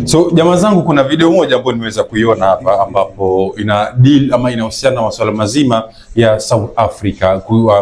So jamaa zangu, kuna video moja ambayo nimeweza kuiona hapa ambapo ina deal ama inahusiana na masuala mazima ya South Africa,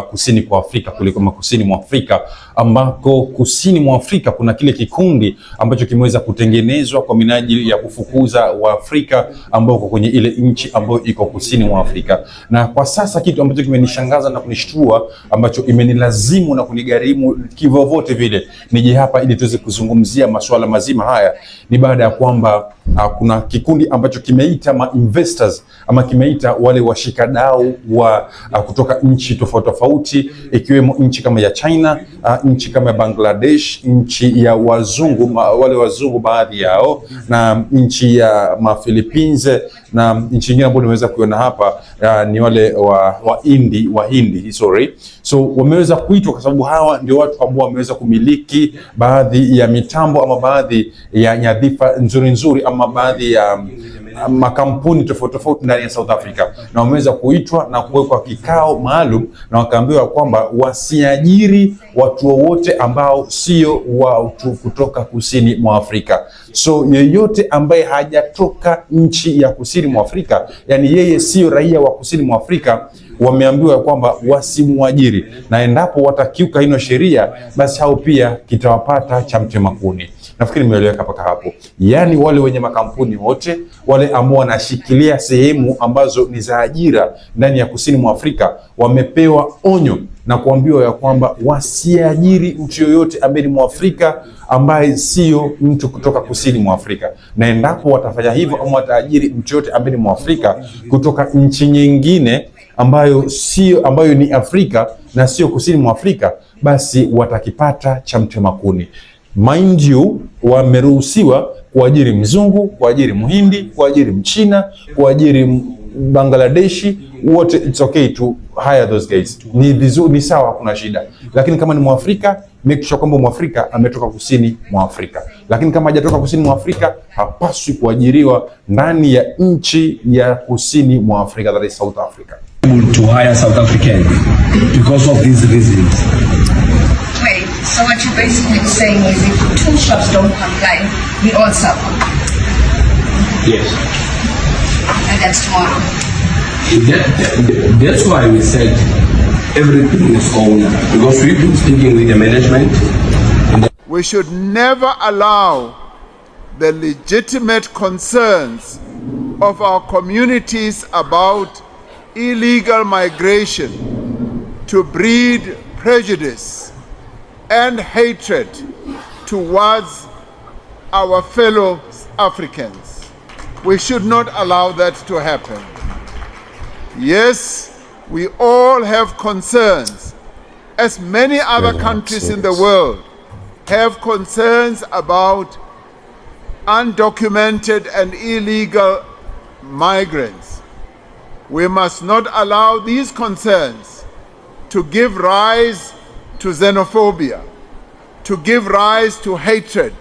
kusini kwa Afrika kuliko kusini mwa Afrika, ambako kusini mwa Afrika kuna kile kikundi ambacho kimeweza kutengenezwa kwa minajili ya kufukuza Waafrika ambao wako kwenye ile nchi ambayo iko kusini mwa Afrika. Na kwa sasa kitu ambacho kimenishangaza na kunishtua, ambacho imenilazimu na kunigharimu kivyovyote vile nije hapa ili tuweze kuzungumzia masuala mazima haya, ni baada ya kwamba kuna kikundi ambacho kimeita investors ama kimeita wale washikadau wa kutoka nchi tofauti tofauti, ikiwemo nchi kama ya China, nchi kama ya Bangladesh, nchi ya wazungu, wale wazungu baadhi yao, na nchi ya Philippines, na nchi nyingine ambayo nimeweza kuona hapa ni wale Wahindi. So wameweza kuitwa kwa sababu hawa ndio watu ambao wameweza kumiliki baadhi ya mitambo ama baadhi ya nyadhifa nzuri ama baadhi ya makampuni tofauti tofauti ndani ya South Africa, na wameweza kuitwa na kuwekwa kikao maalum na wakaambiwa kwamba wasiajiri watu wowote ambao sio watu kutoka kusini mwa Afrika. So yeyote ambaye hajatoka nchi ya kusini mwa Afrika, yani yeye sio raia wa kusini mwa Afrika, wameambiwa kwamba wasimuajiri, na endapo watakiuka hino sheria, basi hao pia kitawapata cha mtema kuni. Nafikiri nimeeleweka mpaka hapo. Yani wale wenye makampuni wote, wale ambao wanashikilia sehemu ambazo ni za ajira ndani ya kusini mwa Afrika, wamepewa onyo na kuambiwa ya kwamba wasiajiri mtu yoyote ambaye ni Mwafrika ambaye sio mtu kutoka kusini mwa Afrika. Na endapo watafanya hivyo ama wataajiri mtu yoyote ambaye ni Mwafrika kutoka nchi nyingine ambayo ni Afrika na sio kusini mwa Afrika, basi watakipata cha mtema kuni. Mind you, wameruhusiwa kuajiri mzungu, kuajiri Mhindi, kuajiri Mchina, kuajiri Bangladeshi, wote it's okay to hire those guys. Ni sawa, hakuna shida. Lakini kama ni Mwafrika, make sure kwamba Mwafrika ametoka kusini mwa Afrika. Lakini kama hajatoka kusini mwa Afrika, hapaswi kuajiriwa ndani ya nchi ya kusini mwa Afrika, that is South Africa. To hire South Africans because of these reasons. Wait, so what you're basically saying is if two shops don't comply, we all suffer? Yes. And that's tomorrow. That's why we said everything is on, because we've been speaking with the management. We should never allow the legitimate concerns of our communities about illegal migration to breed prejudice and hatred towards our fellow Africans. We should not allow that to happen. Yes, we all have concerns, as many other countries in the world have concerns about undocumented and illegal migrants. We must not allow these concerns to give rise to xenophobia, to give rise to hatred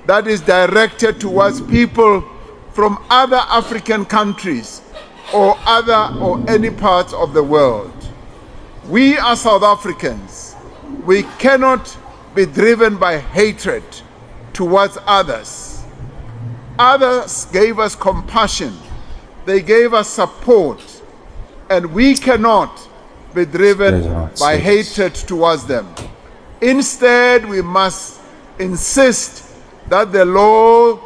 that is directed towards people from other African countries or any parts of the world. We are South Africans. We cannot be driven by hatred towards others. Others gave us compassion. They gave us support, and we cannot be driven by hatred towards them. Instead, we must insist that the law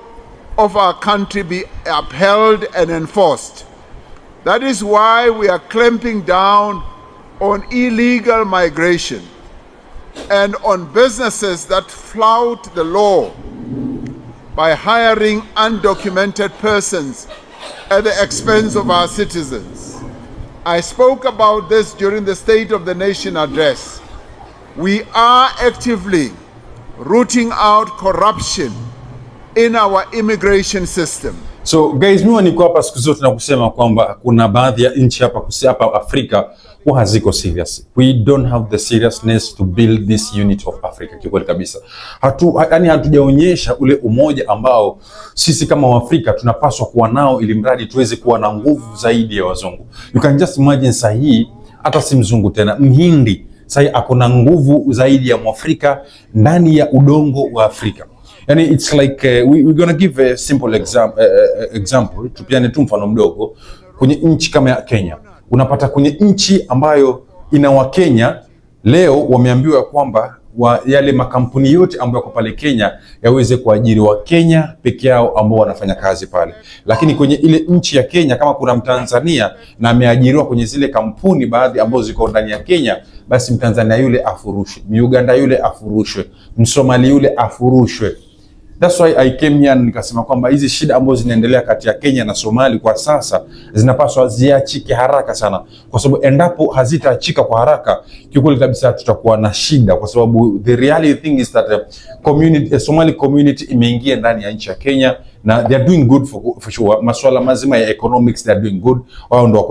of our country be upheld and enforced. That is why we are clamping down on illegal migration and on businesses that flout the law by hiring undocumented persons at the expense of our citizens. I spoke about this during the State of the Nation address. We are actively rooting out corruption in our immigration system. So guys, mimi niko hapa siku zote na kusema kwamba kuna baadhi ya nchi hapa Afrika haziko serious. We don't have the seriousness to build this unit of Africa. Kikweli kabisa. Hatujaonyesha ule umoja ambao sisi kama Waafrika tunapaswa kuwa nao ili mradi tuweze kuwa na nguvu zaidi ya wazungu. You can just imagine sahi hata si mzungu tena, Mhindi sahi akona nguvu zaidi ya Mwafrika ndani ya udongo wa Afrika. Yani it's like we're gonna give a simple example. Tupiane tu mfano mdogo. Kwenye nchi kama ya Kenya, unapata kwenye nchi ambayo ina Wakenya leo wameambiwa kwamba yale makampuni yote ambayo yako pale Kenya yaweze kuajiri Wakenya peke yao ambao wanafanya kazi pale. Lakini kwenye ile nchi ya Kenya, kama kuna Mtanzania na ameajiriwa kwenye zile kampuni baadhi ambazo ziko ndani ya Kenya, basi Mtanzania yule afurushwe, Muganda yule afurushwe, Msomali yule afurushwe. That's why I came here nikasema kwamba hizi shida ambazo zinaendelea kati ya Kenya na Somali kwa sasa zinapaswa ziachike haraka sana, kwa sababu endapo hazitaachika kwa haraka, kiukweli kabisa tutakuwa na shida, kwa sababu the reality thing is that Somali community imeingia ndani ya nchi ya Kenya na they are doing good for sure. Masuala mazima ya economics, they are doing good. Wao ndio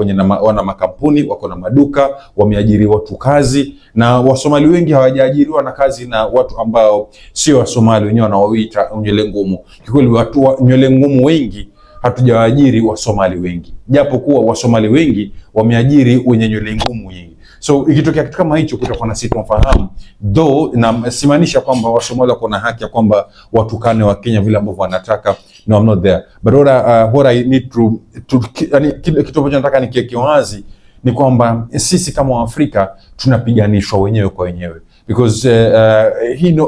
wana makampuni, wako na maduka, wameajiri watu kazi, na Wasomali wengi hawajaajiriwa na kazi na watu ambao sio Wasomali, wenyewe wanaoita nywele ngumu. Kikweli watu wa nywele ngumu wengi hatujawaajiri Wasomali wengi, japo kuwa Wasomali wengi wameajiri wenye nywele ngumu nyingi. So ikitokea kitu kama hicho, kutakuwa na sitofahamu, though na simaanisha kwamba Wasomali wako na haki ya kwamba watukane wa Kenya vile ambavyo wanataka. No, I'm not there, but what I need to yani kitu ambacho nataka nikiweke wazi ni kwamba sisi kama Waafrika tunapiganishwa wenyewe kwa wenyewe, because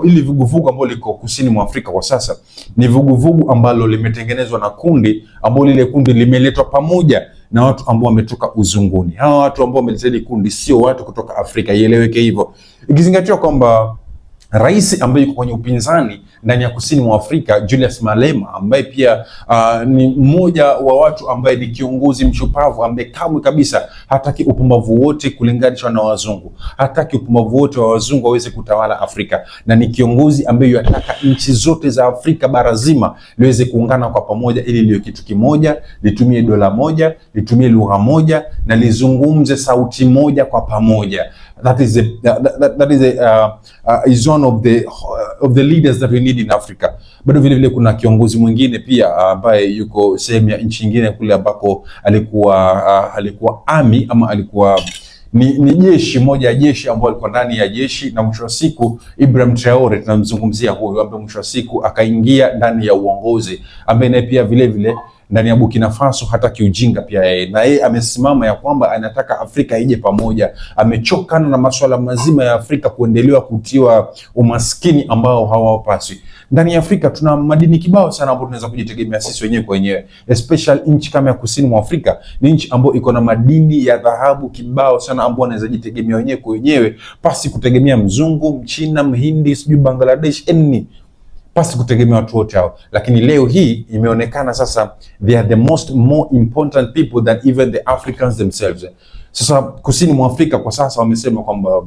ili vuguvugu ambalo liko kusini mwa Afrika kwa sasa ni vuguvugu ambalo limetengenezwa na kundi ambalo lile kundi limeletwa pamoja na watu ambao wametoka uzunguni. Hawa watu ambao wameleta kundi sio watu kutoka Afrika, ieleweke hivyo. Ikizingatiwa kwamba rais ambaye yuko kwenye upinzani ndani ya kusini mwa Afrika, Julius Malema, ambaye pia ni mmoja wa watu ambaye ni kiongozi mshupavu, ambaye kamwe kabisa hataki upumbavu wote kulinganishwa na wazungu, hataki upumbavu wote wa wazungu waweze kutawala Afrika, na ni kiongozi ambaye yataka nchi zote za Afrika bara zima liweze kuungana kwa pamoja ili liwe kitu kimoja, litumie dola moja, litumie lugha moja, na lizungumze sauti moja kwa pamoja. That is one of the leaders that we need in Africa. Bado vile vile kuna kiongozi mwingine pia ambaye yuko sehemu ya nchi nyingine kule ambako alikuwa army ama alikuwa ni jeshi moja ya jeshi ambao alikuwa ndani ya jeshi, na mwisho wa siku Ibrahim Traore tunamzungumzia huyo, ambaye mwisho wa siku akaingia ndani ya uongozi, ambaye naye pia vile vile ndani ya Burkina Faso hata kiujinga pia yeye, na yeye amesimama ya kwamba anataka Afrika ije pamoja. Amechokana na masuala mazima ya Afrika kuendelewa kutiwa umaskini ambao hawapaswi. Ndani ya Afrika tuna madini kibao sana ambapo tunaweza kujitegemea sisi wenyewe kwa wenyewe, especially nchi kama ya kusini mwa Afrika ni nchi ambayo iko na madini ya dhahabu kibao sana ambao wanaweza jitegemea wenyewe kwa wenyewe pasi kutegemea mzungu, mchina, mhindi, sijui Bangladesh, pasi kutegemea watu wote hao. Lakini leo hii imeonekana sasa they are the more important people than even the Africans themselves. Sasa kusini mwa Afrika kwa sasa wamesema kwamba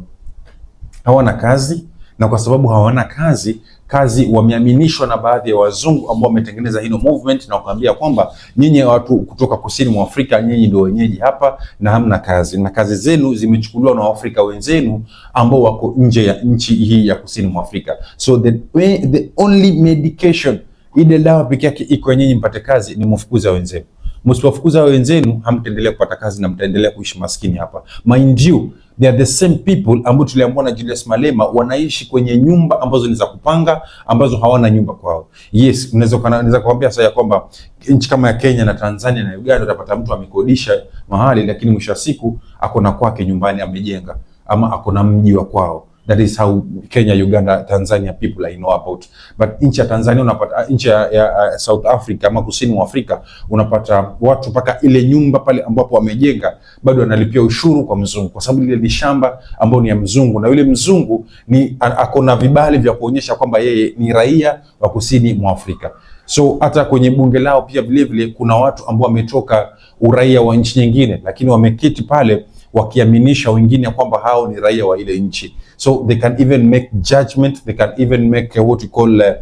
hawana kazi, na kwa sababu hawana kazi wameaminishwa na baadhi ya wazungu ambao wametengeneza hino movement, na wakaambia kwamba nyinyi watu kutoka kusini mwa Afrika, nyinyi ndio wenyeji hapa na hamna kazi, na kazi zenu zimechukuliwa na Waafrika wenzenu ambao wako nje ya nchi hii ya kusini mwa Afrika. So the only medication, ile dawa pekee yake iko nyinyi mpate kazi, ni mfukuza wenzenu. Msipofukuza wenzenu hamtaendelea kupata kazi na mtaendelea kuishi maskini hapa. Mind you, they are the same people ambao tuliambiwa na Julius Malema wanaishi kwenye nyumba ambazo ni za kupanga, ambazo hawana nyumba kwao. Yes, naweza kuambia sasa ya kwamba nchi kama ya Kenya na Tanzania na Uganda utapata mtu amekodisha mahali, lakini mwisho wa siku akona kwake nyumbani amejenga, ama akona mji wa kwao. That is how Kenya, Uganda, Tanzania people I know about. But nchi ya Tanzania unapata, nchi ya South Africa ama kusini mwa Afrika unapata watu paka ile nyumba pale ambapo wamejenga bado analipia ushuru kwa mzungu, kwa sababu ile ni shamba ambao ni ya mzungu, na yule mzungu ni akona vibali vya kuonyesha kwamba yeye ni raia wa kusini mwa Afrika. So hata kwenye bunge lao pia vile vile kuna watu ambao wametoka uraia wa nchi nyingine, lakini wameketi pale wakiaminisha wengine kwamba hao ni raia wa ile nchi. So they can even make judgment, they can even make what you call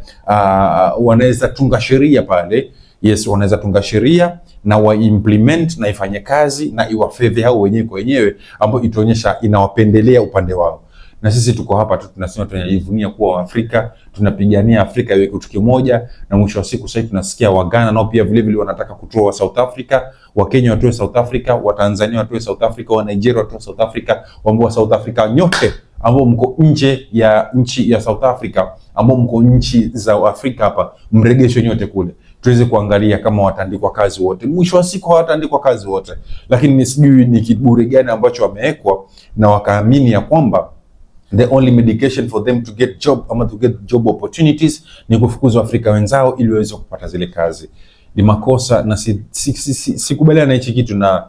wanaweza tunga sheria pale. Yes, wanaweza tunga sheria na wa implement na ifanye kazi na iwafedhe hao wenyewe kwa wenyewe, ambao itaonyesha inawapendelea upande wao. Na sisi tuko hapa tu tunasema tunajivunia kuwa Waafrika, tunapigania Afrika iwe kitu kimoja, na mwisho wa siku sasa tunasikia Wagana nao pia vile vile wanataka kutoa South Africa, wa Kenya watoe South Africa, wa Tanzania watoe South Africa, wa Nigeria watoe South Africa, ambao South Africa nyote ambao mko nje ya nchi ya South Africa ambao mko nchi za Afrika hapa, mregesho nyote kule, tuweze kuangalia kama wataandikwa kazi wote. Mwisho wa siku hawataandikwa kazi wote, lakini sijui ni kiburi gani ambacho wamewekwa na wakaamini ya kwamba the only medication for them to get job ama to get job opportunities ni kufukuzwa Afrika wenzao ili waweze kupata zile kazi. Ni makosa na sikubaliana na hichi kitu, na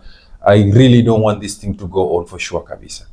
I really don't want this thing to go on for sure kabisa.